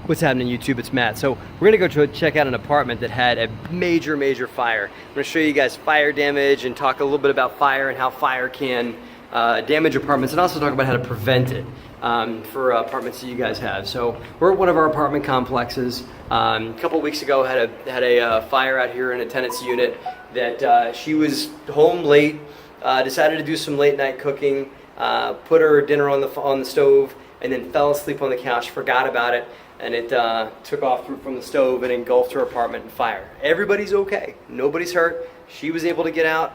What's happening, YouTube? It's Matt. So we're gonna go check out an apartment that had a major fire. I'm gonna show you guys fire damage and talk a little bit about fire and how fire can damage apartments, and also talk about how to prevent it for apartments that you guys have. So we're at one of our apartment complexes. A couple of weeks ago had a fire out here in a tenant's unit that she was home late, decided to do some late night cooking, put her dinner on the stove, and then fell asleep on the couch, forgot about it, and it took off from the stove and engulfed her apartment in fire. Everybody's okay. Nobody's hurt. She was able to get out.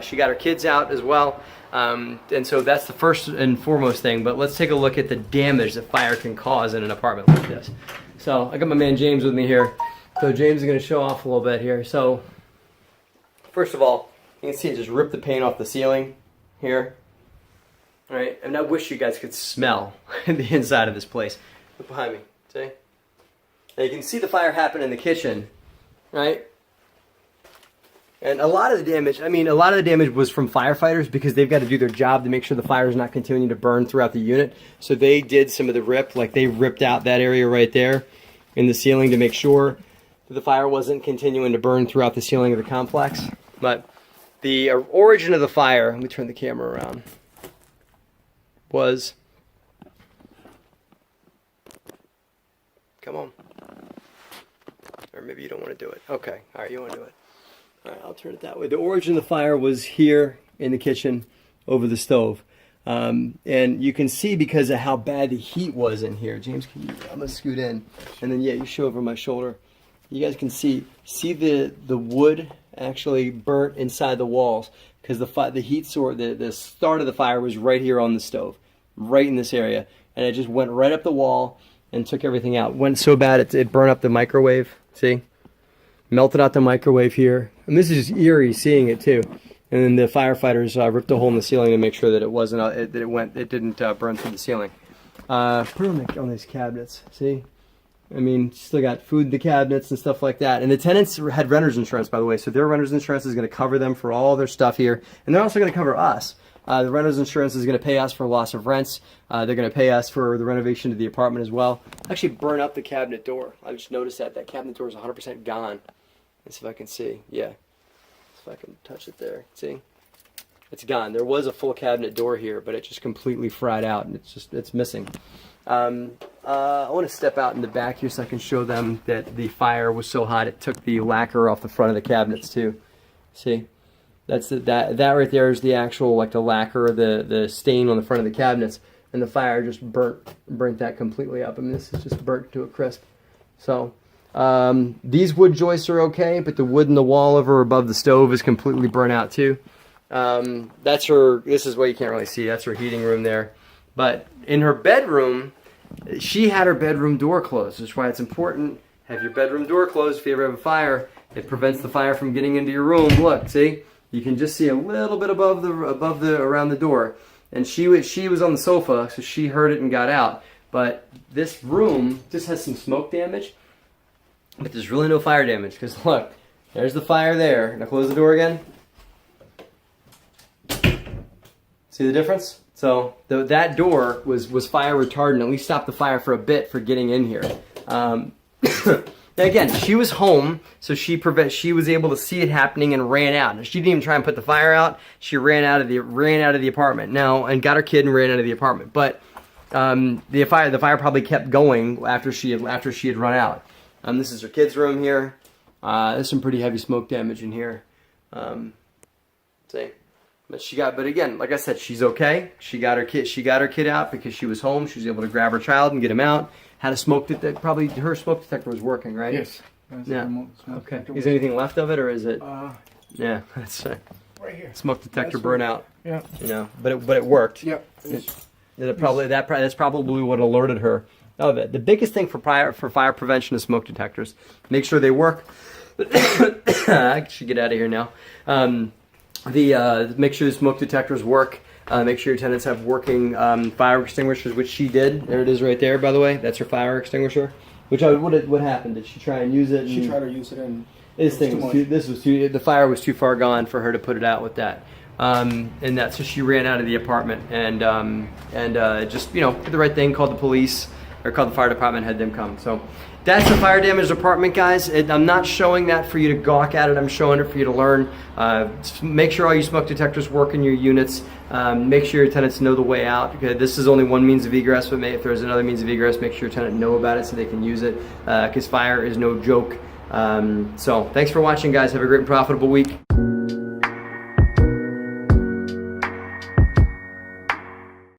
She got her kids out as well. And so that's the first and foremost thing. But let's take a look at the damage that fire can cause in an apartment like this. So I got my man James with me here. So James is going to show off a little bit here. So first of all, you can see it just ripped the paint off the ceiling here. All right, and I wish you guys could smell the inside of this place. Look behind me. See? Now you can see the fire happen in the kitchen, right? And a lot of the damage was from firefighters because they've got to do their job to make sure the fire is not continuing to burn throughout the unit. So they did some of the rip, like they ripped out that area right there in the ceiling to make sure that the fire wasn't continuing to burn throughout the ceiling of the complex. But the origin of the fire, let me turn the camera around, was... Come on. Or maybe you don't want to do it. Okay. All right, you want to do it. All right, I'll turn it that way. The origin of the fire was here in the kitchen over the stove. And you can see because of how bad the heat was in here. James, I'm going to scoot in. And then, yeah, you show over my shoulder. You guys can see the wood actually burnt inside the walls because the heat source, the start of the fire was right here on the stove, right in this area. And it just went right up the wall and took everything out. Went so bad it burned up the microwave. See? Melted out the microwave here. And this is just eerie seeing it too. And then the firefighters ripped a hole in the ceiling to make sure that it wasn't it didn't burn through the ceiling. Put it on these cabinets. See? I mean, still got food in the cabinets and stuff like that. And the tenants had renter's insurance, by the way, so their renter's insurance is going to cover them for all their stuff here, and they're also going to cover us. The renter's insurance is going to pay us for loss of rents. They're going to pay us for the renovation of the apartment as well. Actually, burn up the cabinet door. I just noticed that cabinet door is 100% gone. Let's see if I can see. Yeah, if I can touch it there. See, it's gone. There was a full cabinet door here, but it just completely fried out, and it's missing. I want to step out in the back here so I can show them that the fire was so hot it took the lacquer off the front of the cabinets too. See. That's that right there is the actual, like, the lacquer, the stain on the front of the cabinets, and the fire just burnt that completely up. I mean, this is just burnt to a crisp. So these wood joists are okay, but the wood in the wall over above the stove is completely burnt out too. That's her. This is what you can't really see. That's her heating room there. But in her bedroom, she had her bedroom door closed. That's why it's important. Have your bedroom door closed if you ever have a fire. It prevents the fire from getting into your room. Look, see. You can just see a little bit above around the door, and she was on the sofa, so she heard it and got out. But this room just has some smoke damage, but there's really no fire damage because look, there's the fire there. Now close the door again. See the difference? So that door was fire retardant. At least stopped the fire for a bit for getting in here. Again, she was home, so she was able to see it happening and ran out. She didn't even try and put the fire out. She ran out of the apartment now and got her kid and ran out of the apartment. But the fire probably kept going after she had run out. This is her kid's room here. There's some pretty heavy smoke damage in here. See, but again, like I said, she's okay. She got her kid out because she was home. She was able to grab her child and get him out. Had a smoke detector. Probably her smoke detector was working, right? Yes. Yeah. Okay. Is there anything left of it, or is it? Yeah, that's right here. Smoke detector burnout. Yeah. You know, but it worked. Yep. That's probably what alerted her of it. The biggest thing for fire prevention is smoke detectors. Make sure they work. I should get out of here now. Make sure the smoke detectors work. Make sure your tenants have working fire extinguishers, which she did. There it is right there, by the way. That's her fire extinguisher. What happened? Did she try and use it? She tried to use it and the fire was too far gone for her to put it out with that. So she ran out of the apartment and just, did the right thing, called the police. or called the fire department, had them come. So that's the fire damage department, guys. I'm not showing that for you to gawk at it. I'm showing it for you to learn. Make sure all your smoke detectors work in your units. Make sure your tenants know the way out, because this is only one means of egress, but if there's another means of egress, make sure your tenant know about it so they can use it, because fire is no joke. So thanks for watching, guys. Have a great and profitable week.